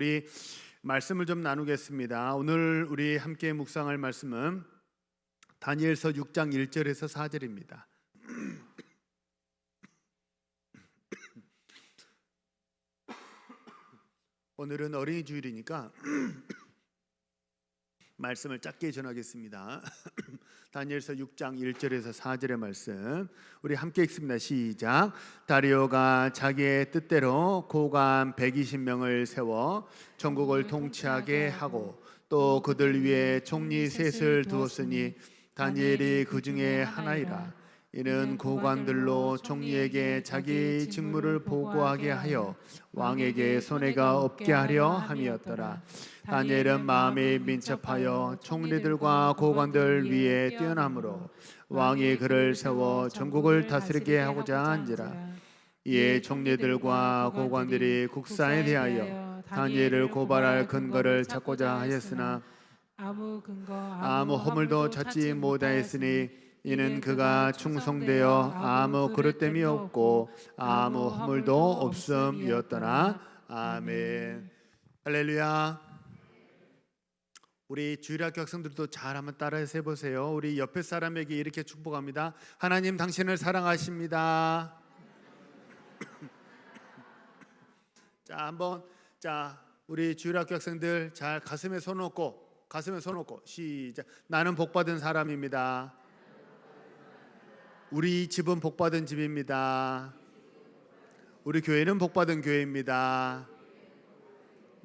우리 말씀을 좀 나누겠습니다. 오늘 우리 함께 묵상할 말씀은 다니엘서 6장 1절에서 4절입니다. 오늘은 어린이 주일이니까 말씀을 짧게 전하겠습니다. 다니엘서 6장 1절에서 4절의 말씀 우리 함께 읽습니다. 시작. 다리오가 자기의 뜻대로 고관 120명을 세워 전국을 통치하게 하고 또 그들 위에 총리 셋을 두었으니 다니엘이 그 중에 하나이라. 이는 고관들로 총리에게 자기 직무를 보고하게 하여 왕에게 손해가 없게 하려 함이었더라. 다니엘은 마음이 민첩하여 총리들과 고관들 위에 뛰어나므로 왕이 그를 세워 전국을 다스리게 하고자 한지라. 이에 총리들과 고관들이 국사에 대하여 다니엘을 고발할 근거를 찾고자 하였으나 아무 허물도 찾지 못하였으니 이는 그가 충성되어 아무 그릇됨이 없고 아무 허물도 없음이었더라. 아멘. 할렐루야. 우리 주일학교 학생들도 잘 한번 따라해서 해보세요. 우리 옆에 사람에게 이렇게 축복합니다. 하나님 당신을 사랑하십니다. 자, 우리 주일학교 학생들 잘 가슴에 손 얹고 시작. 나는 복받은 사람입니다. 우리 집은 복받은 집입니다. 우리 교회는 복받은 교회입니다.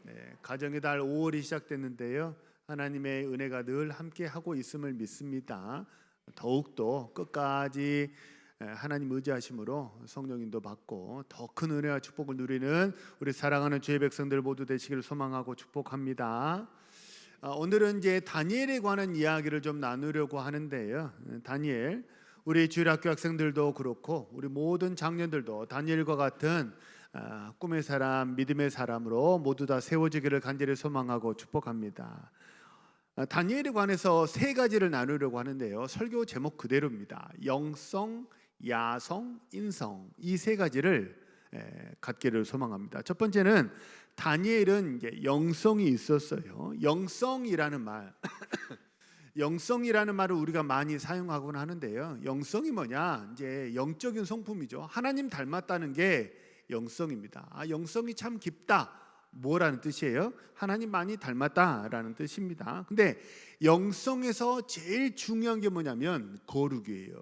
네, 가정의 달 5월이 시작됐는데요. 하나님의 은혜가 늘 함께 하고 있음을 믿습니다. 더욱더 끝까지 하나님 의지하심으로 성령님도 받고 더 큰 은혜와 축복을 누리는 우리 사랑하는 주의 백성들 모두 되시기를 소망하고 축복합니다. 오늘은 이제 다니엘에 관한 이야기를 좀 나누려고 하는데요. 다니엘, 우리 주일학교 학생들도 그렇고 우리 모든 장년들도 다니엘과 같은 꿈의 사람, 믿음의 사람으로 모두 다 세워지기를 간절히 소망하고 축복합니다. 다니엘에 관해서 세 가지를 나누려고 하는데요. 설교 제목 그대로입니다. 영성, 야성, 인성, 이 세 가지를 갖기를 소망합니다. 첫 번째는 다니엘은 이제 영성이 있었어요. 영성이라는 말 영성이라는 말을 우리가 많이 사용하곤 하는데요. 영성이 뭐냐? 이제 영적인 성품이죠. 하나님 닮았다는 게 영성입니다. 영성이 참 깊다. 뭐라는 뜻이에요? 하나님 많이 닮았다라는 뜻입니다. 근데 영성에서 제일 중요한 게 뭐냐면 거룩이에요.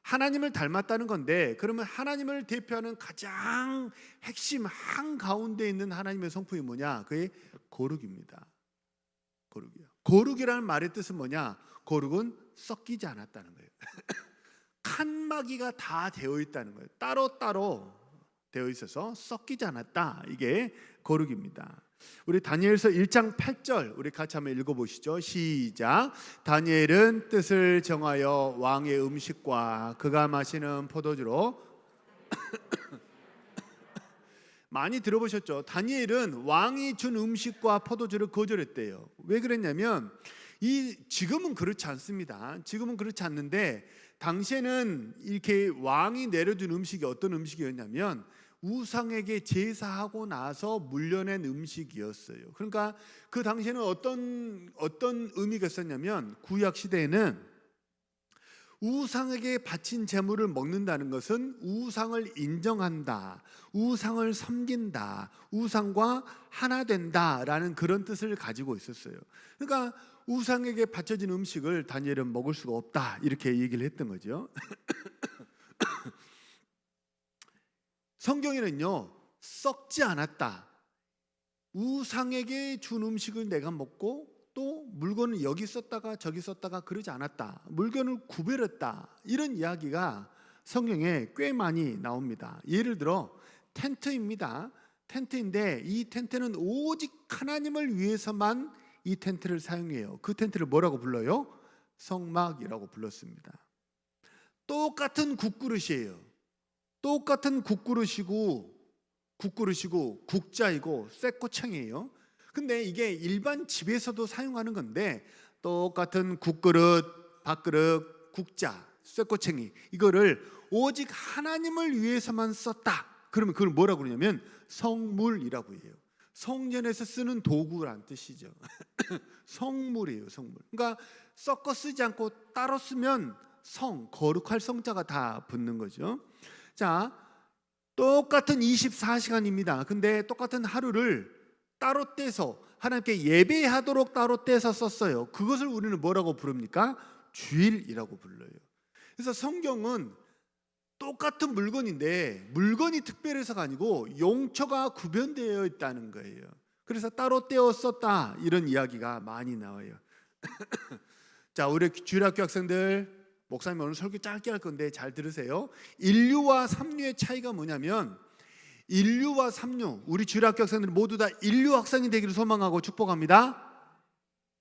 하나님을 닮았다는 건데, 그러면 하나님을 대표하는 가장 핵심 한가운데 있는 하나님의 성품이 뭐냐? 그게 거룩입니다. 거룩이요. 거룩이라는 말의 뜻은 뭐냐? 거룩은 섞이지 않았다는 거예요. 칸막이가 다 되어 있다는 거예요. 따로따로 되어 있어서 섞이지 않았다. 이게 거룩입니다. 우리 다니엘서 1장 8절 우리 같이 한번 읽어보시죠. 시작. 다니엘은 뜻을 정하여 왕의 음식과 그가 마시는 포도주로 많이 들어보셨죠? 다니엘은 왕이 준 음식과 포도주를 거절했대요. 왜 그랬냐면 지금은 그렇지 않습니다. 지금은 그렇지 않는데 당시에는 이렇게 왕이 내려준 음식이 어떤 음식이었냐면 우상에게 제사하고 나서 물려낸 음식이었어요. 그러니까 그 당시에는 어떤 의미가 있었냐면 구약 시대에는 우상에게 바친 제물을 먹는다는 것은 우상을 인정한다, 우상을 섬긴다, 우상과 하나 된다라는 그런 뜻을 가지고 있었어요. 그러니까 우상에게 바쳐진 음식을 다니엘은 먹을 수가 없다, 이렇게 얘기를 했던 거죠. 성경에는요, 썩지 않았다, 우상에게 준 음식을 내가 먹고 또 물건을 여기 썼다가 저기 썼다가 그러지 않았다, 물건을 구별했다, 이런 이야기가 성경에 꽤 많이 나옵니다. 예를 들어 텐트입니다. 텐트인데 이 텐트는 오직 하나님을 위해서만 이 텐트를 사용해요. 그 텐트를 뭐라고 불러요? 성막이라고 불렀습니다. 똑같은 국그릇이에요. 똑같은 국그릇이고 국자이고 쇠꼬챙이에요. 근데 이게 일반 집에서도 사용하는 건데 똑같은 국그릇, 밥그릇, 국자, 쇠꼬챙이, 이거를 오직 하나님을 위해서만 썼다. 그러면 그걸 뭐라고 그러냐면 성물이라고 해요. 성전에서 쓰는 도구란 뜻이죠. 성물이에요, 성물. 그러니까 섞어 쓰지 않고 따로 쓰면 성, 거룩할 성자가 다 붙는 거죠. 자, 똑같은 24시간입니다. 근데 똑같은 하루를 따로 떼서 하나님께 예배하도록 따로 떼서 썼어요. 그것을 우리는 뭐라고 부릅니까? 주일이라고 불러요. 그래서 성경은 똑같은 물건인데 물건이 특별해서가 아니고 용처가 구별되어 있다는 거예요. 그래서 따로 떼어 썼다 이런 이야기가 많이 나와요. 자, 우리 주일학교 학생들, 목사님 오늘 설교 짧게 할 건데 잘 들으세요. 인류와 삼류의 차이가 뭐냐면, 인류와 삼류, 우리 주일학교 학생들 모두 다 인류 학생이 되기를 소망하고 축복합니다.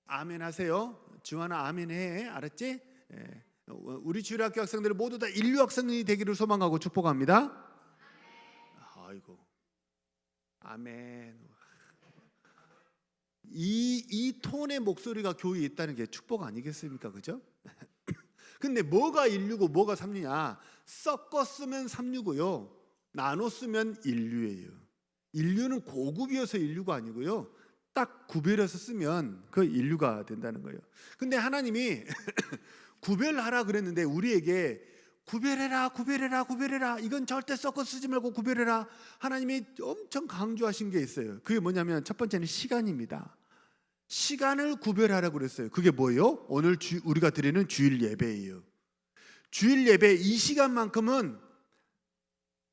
아멘 하세요. 지환아 아멘 해. 알았지? 우리 주일학교 학생들 모두 다 인류 학생이 되기를 소망하고 축복합니다. 아이고, 아멘. 이 톤의 목소리가 교회에 있다는 게 축복 아니겠습니까? 그죠? 근데 뭐가 인류고 뭐가 삼류냐? 섞어 쓰면 삼류고요, 나눠 쓰면 인류예요. 인류는 고급이어서 인류가 아니고요, 딱 구별해서 쓰면 그 인류가 된다는 거예요. 근데 하나님이 구별하라 그랬는데 우리에게 구별해라, 구별해라, 구별해라, 이건 절대 섞어 쓰지 말고 구별해라, 하나님이 엄청 강조하신 게 있어요. 그게 뭐냐면 첫 번째는 시간입니다. 시간을 구별하라고 그랬어요. 그게 뭐예요? 오늘 우리가 드리는 주일 예배예요. 주일 예배 이 시간만큼은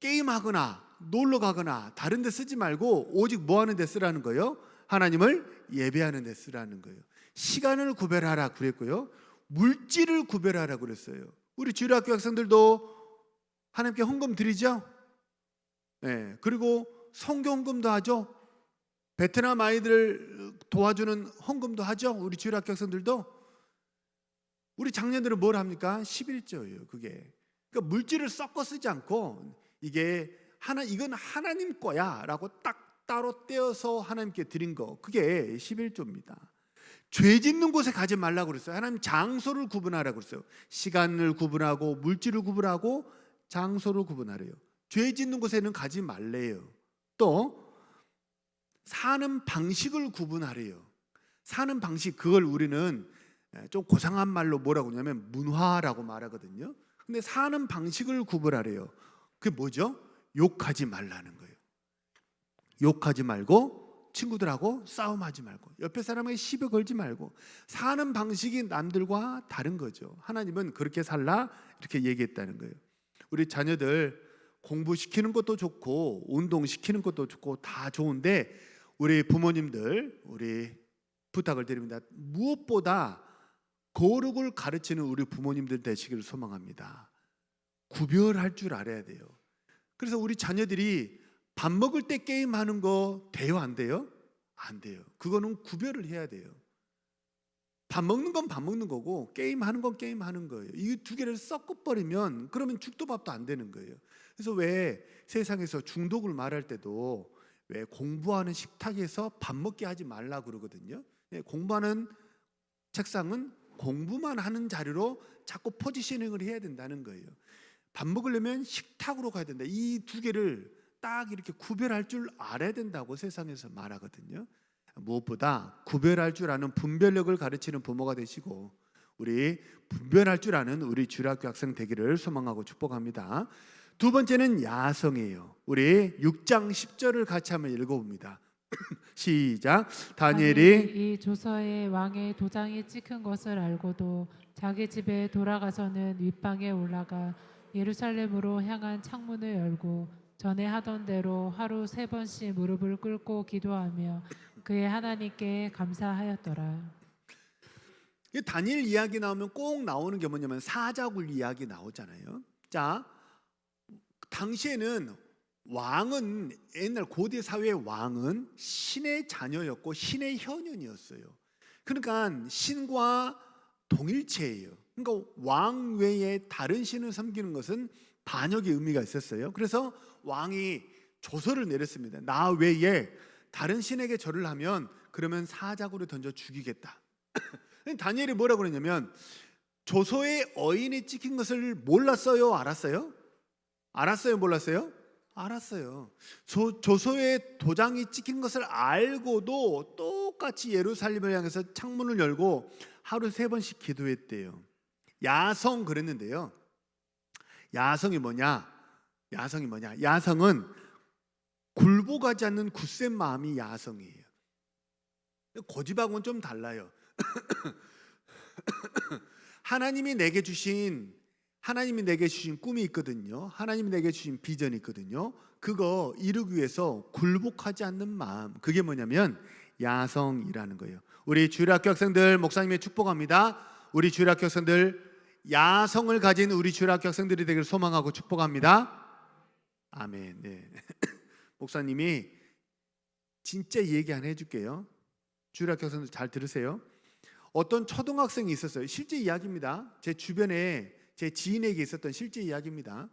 게임하거나 놀러 가거나 다른 데 쓰지 말고 오직 뭐 하는 데 쓰라는 거예요? 하나님을 예배하는 데 쓰라는 거예요. 시간을 구별하라 그랬고요, 물질을 구별하라 그랬어요. 우리 주일학교 학생들도 하나님께 헌금 드리죠? 네, 그리고 성경헌금도 하죠. 베트남 아이들 도와주는 헌금도 하죠. 우리 주일학교 학생들도. 우리 장년들은 뭘 합니까? 11조예요. 그게. 그러니까 물질을 섞어 쓰지 않고 이게 이건 하나님 거야라고 딱 따로 떼어서 하나님께 드린 거, 그게 11조입니다. 죄 짓는 곳에 가지 말라고 그랬어요. 하나님 장소를 구분하라고 그랬어요. 시간을 구분하고 물질을 구분하고 장소를 구분하래요. 죄 짓는 곳에는 가지 말래요. 또 사는 방식을 구분하래요. 사는 방식, 그걸 우리는 좀 고상한 말로 뭐라고 하냐면 문화라고 말하거든요. 근데 사는 방식을 구분하래요. 그게 뭐죠? 욕하지 말라는 거예요. 욕하지 말고, 친구들하고 싸움하지 말고, 옆에 사람에게 시비 걸지 말고, 사는 방식이 남들과 다른 거죠. 하나님은 그렇게 살라 이렇게 얘기했다는 거예요. 우리 자녀들 공부시키는 것도 좋고 운동시키는 것도 좋고 다 좋은데, 우리 부모님들, 우리 부탁을 드립니다. 무엇보다 거룩을 가르치는 우리 부모님들 되시기를 소망합니다. 구별할 줄 알아야 돼요. 그래서 우리 자녀들이 밥 먹을 때 게임하는 거 돼요, 안 돼요? 안 돼요. 그거는 구별을 해야 돼요. 밥 먹는 건 밥 먹는 거고 게임하는 건 게임하는 거예요. 이 두 개를 섞어버리면 그러면 죽도 밥도 안 되는 거예요. 그래서 왜 세상에서 중독을 말할 때도 왜 공부하는 식탁에서 밥 먹게 하지 말라 그러거든요. 공부하는 책상은 공부만 하는 자리로 자꾸 포지셔닝을 해야 된다는 거예요. 밥 먹으려면 식탁으로 가야 된다. 이 두 개를 딱 이렇게 구별할 줄 알아야 된다고 세상에서 말하거든요. 무엇보다 구별할 줄 아는 분별력을 가르치는 부모가 되시고, 우리 분별할 줄 아는 우리 주일학교 학생 되기를 소망하고 축복합니다. 두 번째는 야성이에요. 우리 6장 10절을 같이 한번 읽어봅니다. 시작. 다니엘이 이 조서에 왕의 도장이 찍힌 것을 알고도 자기 집에 돌아가서는 윗방에 올라가 예루살렘으로 향한 창문을 열고 전에 하던 대로 하루 3번씩 무릎을 꿇고 기도하며 그의 하나님께 감사하였더라. 다니엘 이야기 나오면 꼭 나오는 게 뭐냐면 사자굴 이야기 나오잖아요. 자, 당시에는 왕은, 옛날 고대 사회의 왕은 신의 자녀였고 신의 현현이었어요. 그러니까 신과 동일체예요. 그러니까 왕 외에 다른 신을 섬기는 것은 반역의 의미가 있었어요. 그래서 왕이 조서를 내렸습니다. 나 외에 다른 신에게 절을 하면 그러면 사자굴에 던져 죽이겠다. 다니엘이 뭐라고 그러냐면, 조서에 어인이 찍힌 것을 몰랐어요, 알았어요? 알았어요, 몰랐어요? 알았어요. 조서에 도장이 찍힌 것을 알고도 똑같이 예루살렘을 향해서 창문을 열고 하루 3번씩 기도했대요. 야성 그랬는데요. 야성이 뭐냐? 야성은 굴복하지 않는 굳센 마음이 야성이에요. 고집하고는 좀 달라요. 하나님이 내게 주신 꿈이 있거든요. 하나님이 내게 주신 비전이 있거든요. 그거 이루기 위해서 굴복하지 않는 마음, 그게 뭐냐면 야성이라는 거예요. 우리 주일학교 학생들 목사님의 축복합니다. 우리 주일학교 학생들 야성을 가진 우리 주일학교 학생들이 되기를 소망하고 축복합니다. 아멘. 네. 목사님이 진짜 얘기 하나 해줄게요. 주일학교 학생들 잘 들으세요. 어떤 초등학생이 있었어요. 실제 이야기입니다. 제 주변에 제 지인에게 있었던 실제 이야기입니다.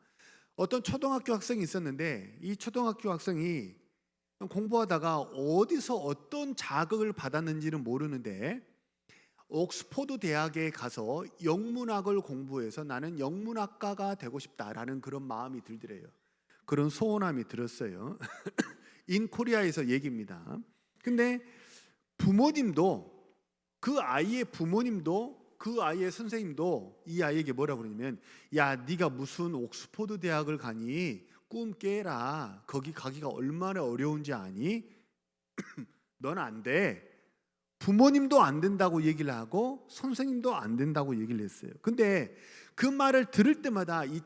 어떤 초등학교 학생이 있었는데 이 초등학교 학생이 공부하다가 어디서 어떤 자극을 받았는지는 모르는데 옥스퍼드 대학에 가서 영문학을 공부해서 나는 영문학가가 되고 싶다라는 그런 마음이 들더래요. 그런 소원함이 들었어요. 인코리아에서 얘기입니다. 근데 부모님도 그 아이의 선생님도 이 아이에게 뭐라고 그러냐면, 야, 네가 무슨 옥스퍼드 대학을 가니? 꿈 깨라. 거기 가기가 얼마나 어려운지 아니? 넌 안 돼. 부모님도 안 된다고 얘기를 하고 선생님도 안 된다고 얘기를 했어요. 근데 그 말을 들을 때마다 이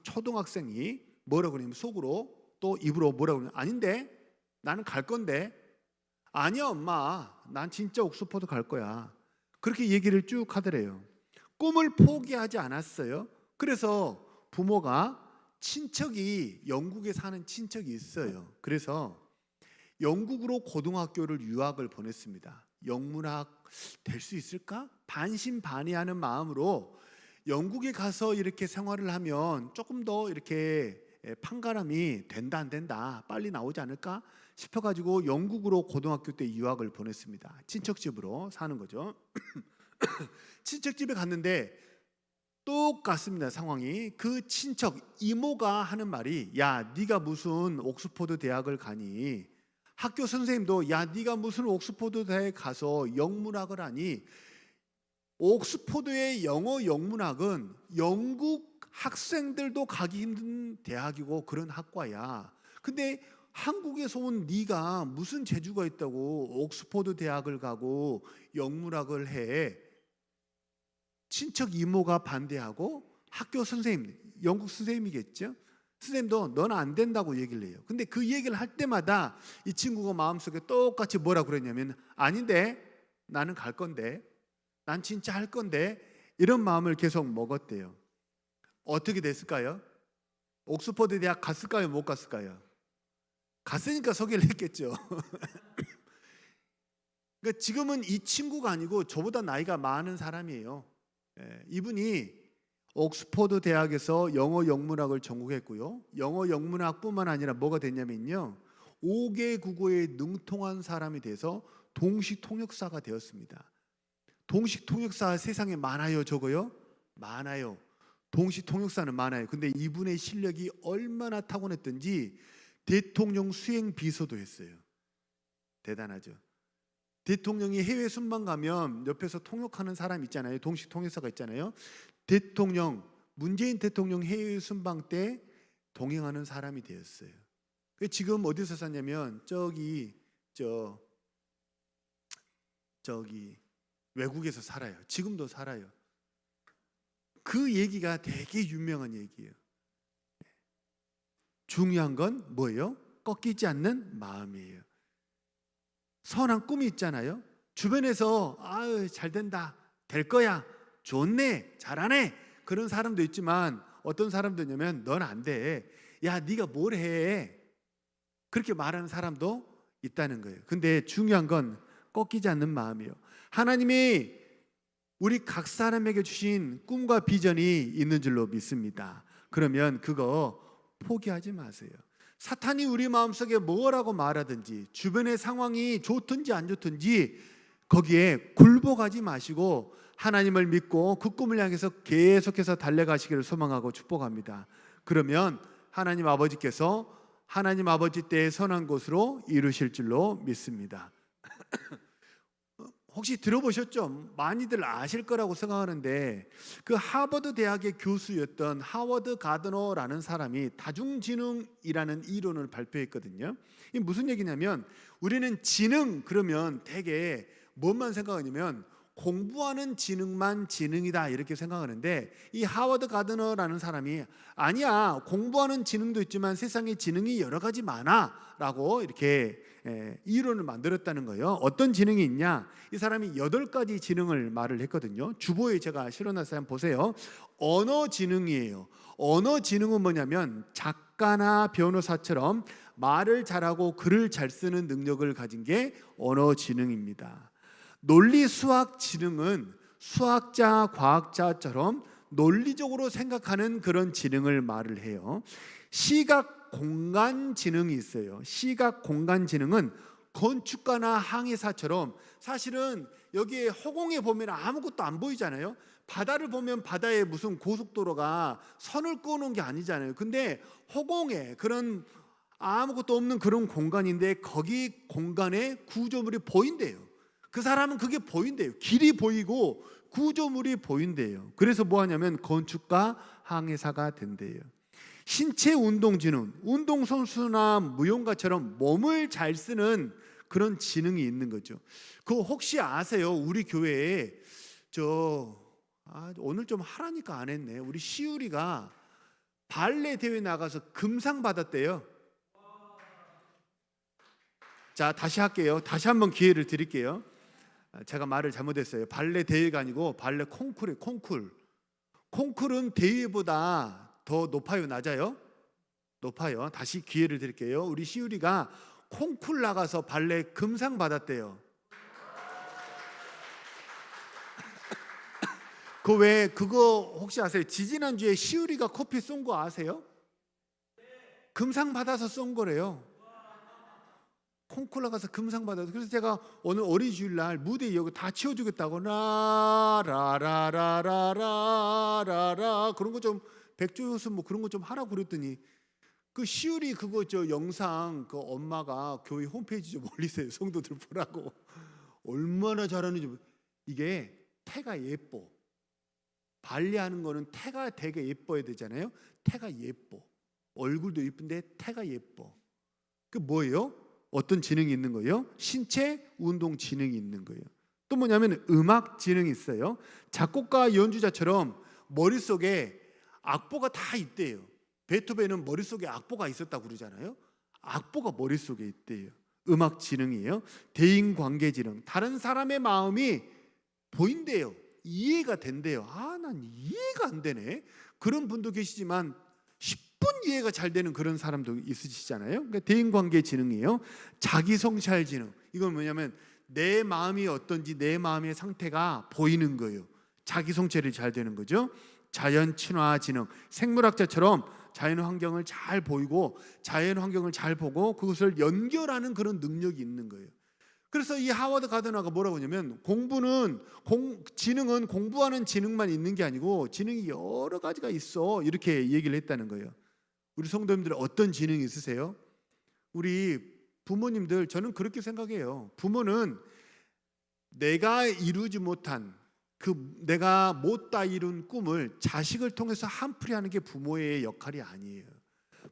초등학생이 뭐라고 그러냐면 속으로 또 입으로 뭐라고 그러냐면, 아닌데 나는 갈 건데. 아니야 엄마, 난 진짜 옥스퍼드 갈 거야. 그렇게 얘기를 쭉 하더래요. 꿈을 포기하지 않았어요. 그래서 부모가 영국에 사는 친척이 있어요. 그래서 영국으로 고등학교를 유학을 보냈습니다. 영문학 될 수 있을까? 반신반의하는 마음으로 영국에 가서 이렇게 생활을 하면 조금 더 이렇게 판가름이 된다 안 된다, 빨리 나오지 않을까 싶어가지고 영국으로 고등학교 때 유학을 보냈습니다. 친척집으로 사는 거죠. 친척집에 갔는데 똑같습니다. 상황이. 그 친척 이모가 하는 말이, 야, 네가 무슨 옥스퍼드 대학을 가니? 학교 선생님도, 야, 네가 무슨 옥스퍼드 대학에 가서 영문학을 하니? 옥스퍼드의 영어 영문학은 영국 학생들도 가기 힘든 대학이고 그런 학과야. 근데 한국에서 온 네가 무슨 재주가 있다고 옥스퍼드 대학을 가고 영문학을 해? 친척 이모가 반대하고 학교 선생님, 영국 선생님이겠죠? 선생님도 넌 안 된다고 얘기를 해요. 근데 그 얘기를 할 때마다 이 친구가 마음속에 똑같이 뭐라 그랬냐면, 아닌데 나는 갈 건데, 난 진짜 할 건데, 이런 마음을 계속 먹었대요. 어떻게 됐을까요? 옥스퍼드 대학 갔을까요? 못 갔을까요? 갔으니까 소개를 했겠죠. 그러니까 지금은 이 친구가 아니고 저보다 나이가 많은 사람이에요. 이분이 옥스퍼드 대학에서 영어 영문학을 전공했고요. 영어 영문학뿐만 아니라 뭐가 됐냐면요, 5개 국어에 능통한 사람이 돼서 동시 통역사가 되었습니다. 동시 통역사 세상에 많아요, 적어요? 많아요. 동시 통역사는 많아요. 근데 이분의 실력이 얼마나 타고났던지 대통령 수행 비서도 했어요. 대단하죠. 대통령이 해외 순방 가면 옆에서 통역하는 사람 있잖아요. 동시 통역사가 있잖아요. 문재인 대통령 해외 순방 때 동행하는 사람이 되었어요. 지금 어디서 사냐면 저기 외국에서 살아요. 지금도 살아요. 그 얘기가 되게 유명한 얘기예요. 중요한 건 뭐예요? 꺾이지 않는 마음이에요. 선한 꿈이 있잖아요. 주변에서 아유 잘 된다, 될 거야, 좋네, 잘하네, 그런 사람도 있지만 어떤 사람도 있냐면 넌 안 돼, 야 네가 뭘 해, 그렇게 말하는 사람도 있다는 거예요. 근데 중요한 건 꺾이지 않는 마음이에요. 하나님이 우리 각 사람에게 주신 꿈과 비전이 있는 줄로 믿습니다. 그러면 그거 포기하지 마세요. 사탄이 우리 마음속에 뭐라고 말하든지, 주변의 상황이 좋든지 안 좋든지 거기에 굴복하지 마시고 하나님을 믿고 그 꿈을 향해서 계속해서 달려가시기를 소망하고 축복합니다. 그러면 하나님 아버지께서 하나님 아버지 때의 선한 것으로 이루실 줄로 믿습니다. 혹시 들어보셨죠? 많이들 아실 거라고 생각하는데 그 하버드 대학의 교수였던 하워드 가드너라는 사람이 다중지능이라는 이론을 발표했거든요. 이게 무슨 얘기냐면 우리는 지능 그러면 되게 뭐만 생각하냐면 공부하는 지능만 지능이다 이렇게 생각하는데 이 하워드 가드너라는 사람이 아니야, 공부하는 지능도 있지만 세상에 지능이 여러 가지 많아 라고 이렇게 이론을 만들었다는 거예요. 어떤 지능이 있냐? 이 사람이 8가지 지능을 말을 했거든요. 주보에 제가 실어놨어요. 한번 보세요. 언어 지능이에요. 언어 지능은 뭐냐면 작가나 변호사처럼 말을 잘하고 글을 잘 쓰는 능력을 가진 게 언어 지능입니다. 논리 수학 지능은 수학자, 과학자처럼 논리적으로 생각하는 그런 지능을 말을 해요. 시각 공간 지능이 있어요. 시각 공간 지능은 건축가나 항해사처럼 사실은 여기에 허공에 보면 아무것도 안 보이잖아요. 바다를 보면 바다에 무슨 고속도로가 선을 그어놓은 게 아니잖아요. 근데 허공에 그런 아무것도 없는 그런 공간인데 거기 공간에 구조물이 보인대요. 그 사람은 그게 보인대요. 길이 보이고 구조물이 보인대요. 그래서 뭐 하냐면 건축가, 항해사가 된대요. 신체 운동 지능, 운동선수나 무용가처럼 몸을 잘 쓰는 그런 지능이 있는 거죠. 그거 혹시 아세요? 우리 교회에 오늘 좀 하라니까 안 했네. 우리 시우리가 발레 대회 나가서 금상 받았대요. 자, 다시 할게요. 다시 한번 기회를 드릴게요. 제가 말을 잘못했어요. 발레 대회가 아니고 발레 콩쿨이에요. 콩쿨. 콩쿨은 대회보다 더 높아요, 낮아요? 높아요. 다시 기회를 드릴게요. 우리 시우리가 콩쿨 나가서 발레 금상 받았대요. 그거 혹시 아세요? 지지난주에 시우리가 커피 쏜 거 아세요? 금상 받아서 쏜 거래요. 콩쿨 나가서 금상 받아서. 그래서 제가 오늘 어린이주일날 무대 여기 다 치워주겠다고 라라라라라라라 그런 거 좀 백조효순 뭐 그런 거 좀 하라고 그랬더니 그 시우리 그거 영상 그 엄마가 교회 홈페이지 좀 올리세요. 성도들 보라고. 얼마나 잘하는지. 이게 태가 예뻐. 발레하는 거는 태가 되게 예뻐야 되잖아요. 태가 예뻐. 얼굴도 예쁜데 태가 예뻐. 그 뭐예요? 어떤 지능이 있는 거예요? 신체 운동 지능이 있는 거예요. 또 뭐냐면 음악 지능이 있어요. 작곡가 연주자처럼 머릿속에 악보가 다 있대요. 베토벤은 머릿속에 악보가 있었다고 그러잖아요. 악보가 머릿속에 있대요. 음악 지능이에요. 대인관계 지능. 다른 사람의 마음이 보인대요. 이해가 된대요. 난 이해가 안 되네. 그런 분도 계시지만 10분 이해가 잘 되는 그런 사람도 있으시잖아요. 그러니까 대인관계 지능이에요. 자기성찰 지능. 이건 뭐냐면 내 마음이 어떤지 내 마음의 상태가 보이는 거예요. 자기성찰이 잘 되는 거죠. 자연 친화 지능. 생물학자처럼 자연 환경을 잘 보이고 자연 환경을 잘 보고 그것을 연결하는 그런 능력이 있는 거예요. 그래서 이 하워드 가드너가 뭐라고 하냐면 지능은 공부하는 지능만 있는 게 아니고 지능이 여러 가지가 있어 이렇게 얘기를 했다는 거예요. 우리 성도님들 어떤 지능이 있으세요? 우리 부모님들 저는 그렇게 생각해요. 부모는 내가 이루지 못한 내가 못다 이룬 꿈을 자식을 통해서 한풀이하는 게 부모의 역할이 아니에요.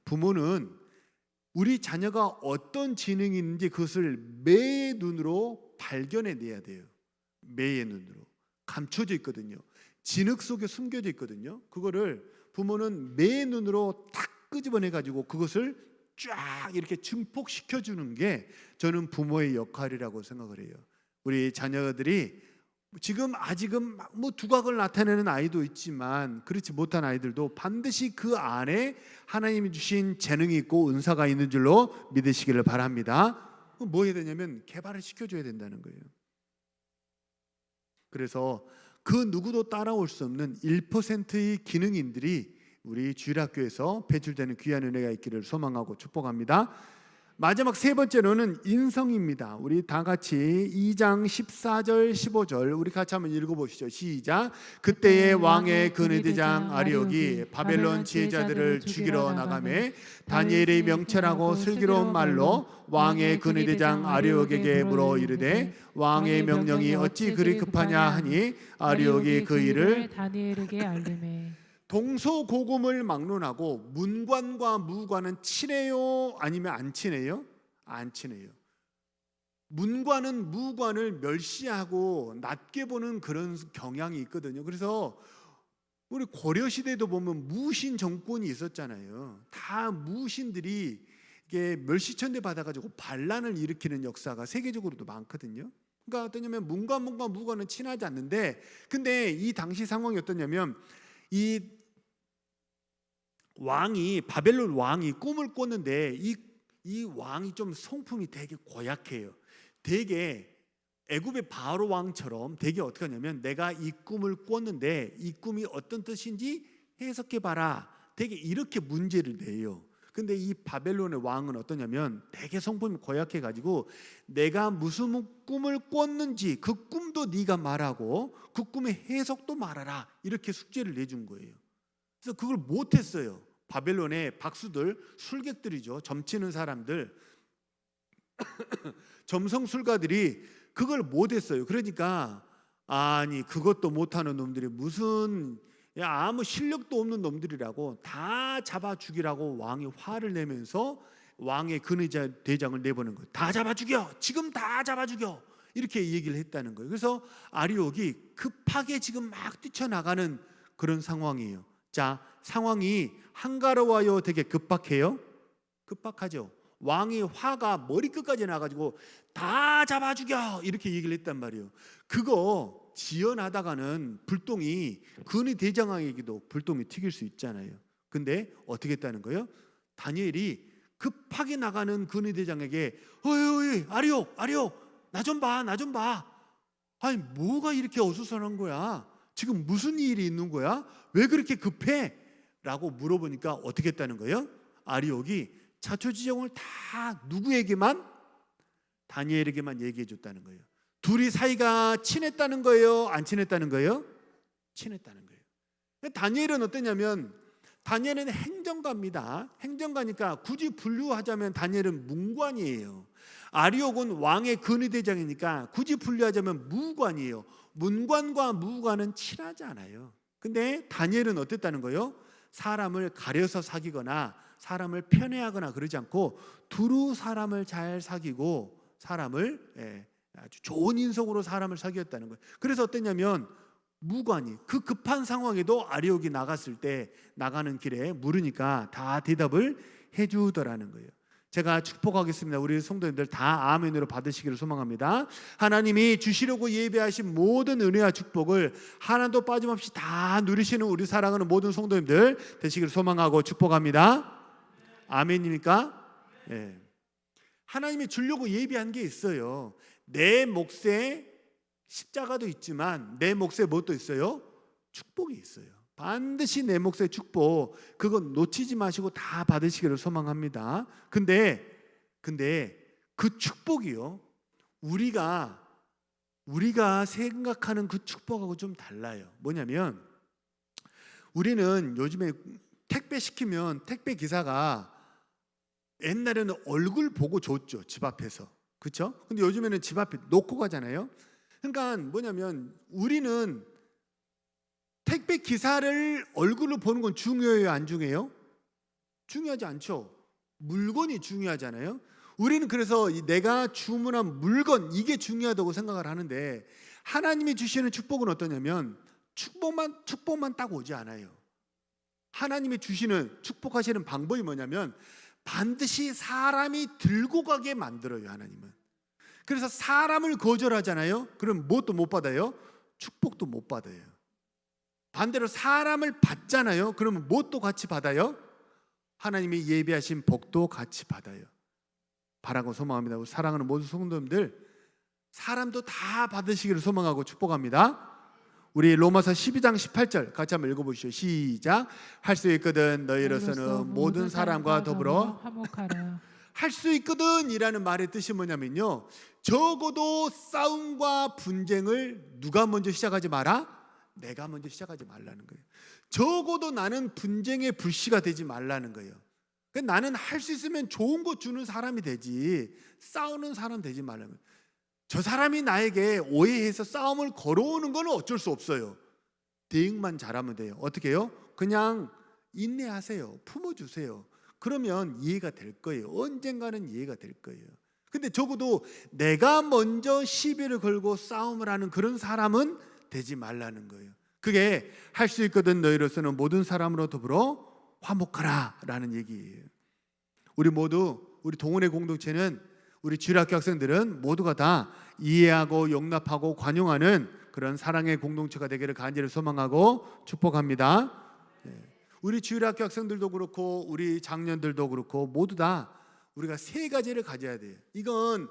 부모는 우리 자녀가 어떤 지능이 있는지 그것을 매의 눈으로 발견해내야 돼요. 매의 눈으로. 감춰져 있거든요. 진흙 속에 숨겨져 있거든요. 그거를 부모는 매의 눈으로 탁 끄집어내가지고 그것을 쫙 이렇게 증폭시켜주는 게 저는 부모의 역할이라고 생각을 해요. 우리 자녀들이 아직은 뭐 두각을 나타내는 아이도 있지만 그렇지 못한 아이들도 반드시 그 안에 하나님이 주신 재능이 있고 은사가 있는 줄로 믿으시기를 바랍니다. 뭐 해야 되냐면 개발을 시켜줘야 된다는 거예요. 그래서 그 누구도 따라올 수 없는 1%의 기능인들이 우리 주일학교에서 배출되는 귀한 은혜가 있기를 소망하고 축복합니다. 마지막 세 번째로는 인성입니다. 우리 다 같이 2장 14절 15절 우리 같이 한번 읽어보시죠. 시작. 그때의 왕의 근위대장 아리옥이 바벨론 지혜자들을 죽이러 나가매 다니엘이 명철하고 슬기로운 말로 왕의 근위대장 아리옥에게 물어 이르되 왕의 명령이 어찌 그리 급하냐 하니 아리옥이 그 일을 다니엘에게 알림해. 동서고금을 막론하고 문관과 무관은 친해요? 아니면 안 친해요? 안 친해요. 문관은 무관을 멸시하고 낮게 보는 그런 경향이 있거든요. 그래서 우리 고려 시대도 보면 무신 정권이 있었잖아요. 다 무신들이 이게 멸시천대 받아가지고 반란을 일으키는 역사가 세계적으로도 많거든요. 그러니까 어떠냐면 문관과 무관은 친하지 않는데, 근데 이 당시 상황이 어떠냐면 이 왕이 바벨론 왕이 꿈을 꿨는데 이 왕이 좀 성품이 되게 고약해요. 되게 애굽의 바로 왕처럼 되게 어떻게 하냐면 내가 이 꿈을 꿨는데 이 꿈이 어떤 뜻인지 해석해 봐라. 되게 이렇게 문제를 내요. 근데 이 바벨론의 왕은 어떠냐면 되게 성품이 고약해 가지고 내가 무슨 꿈을 꿨는지 그 꿈도 네가 말하고 그 꿈의 해석도 말하라. 이렇게 숙제를 내준 거예요. 그래서 그걸 못했어요. 바벨론의 박수들, 술객들이죠. 점치는 사람들, 점성술가들이 그걸 못했어요. 그러니까 아니 그것도 못하는 놈들이 무슨 아무 실력도 없는 놈들이라고 다 잡아 죽이라고 왕이 화를 내면서 왕의 근위대장을 내보는 거예요. 다 잡아 죽여. 지금 다 잡아 죽여. 이렇게 얘기를 했다는 거예요. 그래서 아리옥이 급하게 지금 막 뛰쳐나가는 그런 상황이에요. 자, 상황이 한가로워요? 되게 급박해요? 급박하죠. 왕이 화가 머리끝까지 나가지고 다 잡아 죽여 이렇게 얘기를 했단 말이에요. 그거 지연하다가는 불똥이 근위대장에게도 불똥이 튀길 수 있잖아요. 근데 어떻게 했다는 거예요? 다니엘이 급하게 나가는 근위대장에게 어이 아리옥 나 좀 봐. 아니 뭐가 이렇게 어수선한 거야? 지금 무슨 일이 있는 거야? 왜 그렇게 급해? 라고 물어보니까 어떻게 했다는 거예요? 아리옥이 자초지종을 다 누구에게만? 다니엘에게만 얘기해 줬다는 거예요. 둘이 사이가 친했다는 거예요? 안 친했다는 거예요? 친했다는 거예요. 다니엘은 어떠냐면 다니엘은 행정가입니다. 행정가니까 굳이 분류하자면 다니엘은 문관이에요. 아리옥은 왕의 근위대장이니까 굳이 분류하자면 무관이에요. 문관과 무관은 친하지 않아요. 근데 다니엘은 어땠다는 거예요? 사람을 가려서 사귀거나 사람을 편애하거나 그러지 않고 두루 사람을 잘 사귀고 사람을 아주 좋은 인성으로 사람을 사귀었다는 거예요. 그래서 어땠냐면 무관이 그 급한 상황에도 아리옥이 나갔을 때 나가는 길에 물으니까 다 대답을 해주더라는 거예요. 제가 축복하겠습니다. 우리 성도님들 다 아멘으로 받으시기를 소망합니다. 하나님이 주시려고 예배하신 모든 은혜와 축복을 하나도 빠짐없이 다 누리시는 우리 사랑하는 모든 성도님들 되시기를 소망하고 축복합니다. 아멘입니까? 네. 하나님이 주려고 예비한 게 있어요. 내 몫에 십자가도 있지만 내 몫에 뭣도 있어요? 축복이 있어요. 반드시 내 몫의 축복 그건 놓치지 마시고 다 받으시기를 소망합니다. 근데 그 축복이요 우리가 생각하는 그 축복하고 좀 달라요. 뭐냐면 우리는 요즘에 택배 시키면 택배 기사가 옛날에는 얼굴 보고 줬죠. 집 앞에서. 그렇죠? 근데 요즘에는 집 앞에 놓고 가잖아요. 그러니까 뭐냐면 우리는 택배 기사를 얼굴로 보는 건 중요해요, 안 중요해요? 중요하지 않죠. 물건이 중요하잖아요. 우리는 그래서 내가 주문한 물건 이게 중요하다고 생각을 하는데 하나님이 주시는 축복은 어떠냐면 축복만 딱 오지 않아요. 하나님이 주시는 축복하시는 방법이 뭐냐면 반드시 사람이 들고 가게 만들어요. 하나님은. 그래서 사람을 거절하잖아요. 그럼 뭣도 못 받아요? 축복도 못 받아요. 반대로 사람을 받잖아요. 그러면 뭣도 같이 받아요? 하나님이 예비하신 복도 같이 받아요. 바라고 소망합니다. 우리 사랑하는 모든 성도님들 사람도 다 받으시기를 소망하고 축복합니다. 우리 로마서 12장 18절 같이 한번 읽어보시죠. 시작. 할 수 있거든 너희로서는 모든 사람과 더불어 화목하라. 할 수 있거든 이라는 말의 뜻이 뭐냐면요, 적어도 싸움과 분쟁을 누가 먼저 시작하지 마라? 내가 먼저 시작하지 말라는 거예요. 적어도 나는 분쟁의 불씨가 되지 말라는 거예요. 그러니까 나는 할 수 있으면 좋은 거 주는 사람이 되지 싸우는 사람 되지 말라는 거예요. 저 사람이 나에게 오해해서 싸움을 걸어오는 건 어쩔 수 없어요. 대응만 잘하면 돼요. 어떻게 해요? 그냥 인내하세요. 품어주세요. 그러면 이해가 될 거예요. 언젠가는 이해가 될 거예요. 근데 적어도 내가 먼저 시비를 걸고 싸움을 하는 그런 사람은 되지 말라는 거예요. 그게 할 수 있거든 너희로서는 모든 사람으로 더불어 화목하라 라는 얘기예요. 우리 모두, 우리 동원의 공동체는, 우리 주일학교 학생들은 모두가 다 이해하고 용납하고 관용하는 그런 사랑의 공동체가 되기를 간절히 소망하고 축복합니다. 우리 주일학교 학생들도 그렇고 우리 장년들도 그렇고 모두 다 우리가 세 가지를 가져야 돼요. 이건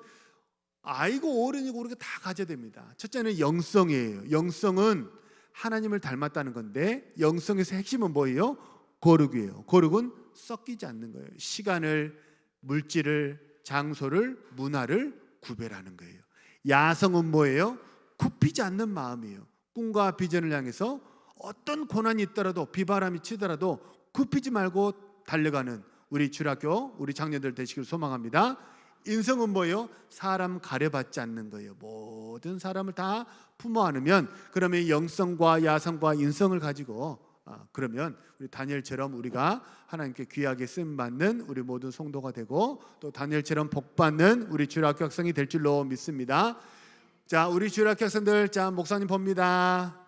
아이고 어른이고 우리가 다 가져야 됩니다. 첫째는 영성이에요. 영성은 하나님을 닮았다는 건데, 영성에서 핵심은 뭐예요? 거룩이에요. 거룩은 섞이지 않는 거예요. 시간을, 물질을, 장소를, 문화를 구별하는 거예요. 야성은 뭐예요? 굽히지 않는 마음이에요. 꿈과 비전을 향해서 어떤 고난이 있더라도, 비바람이 치더라도 굽히지 말고 달려가는 우리 주일학교, 우리 장년들 되시길 소망합니다. 인성은 뭐예요? 사람 가려받지 않는 거예요. 모든 사람을 다 품어 안으면, 그러면 영성과 야성과 인성을 가지고 그러면 우리 다니엘처럼 우리가 하나님께 귀하게 쓰임받는 우리 모든 성도가 되고, 또 다니엘처럼 복받는 우리 주일학교 학생이 될 줄로 믿습니다. 자, 우리 주일학교 학생들, 자, 목사님 봅니다.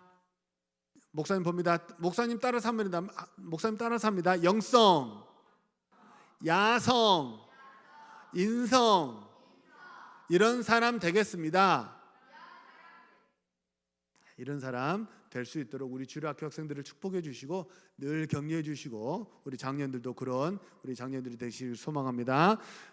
목사님 봅니다. 목사님 따라서 합니다. 목사님 따라서 합니다. 영성, 야성, 인성, 이런 사람 되겠습니다. 이런 사람 될 수 있도록 우리 주일학교 학생들을 축복해 주시고 늘 격려해 주시고, 우리 장년들도 그런 우리 장년들이 되시길 소망합니다.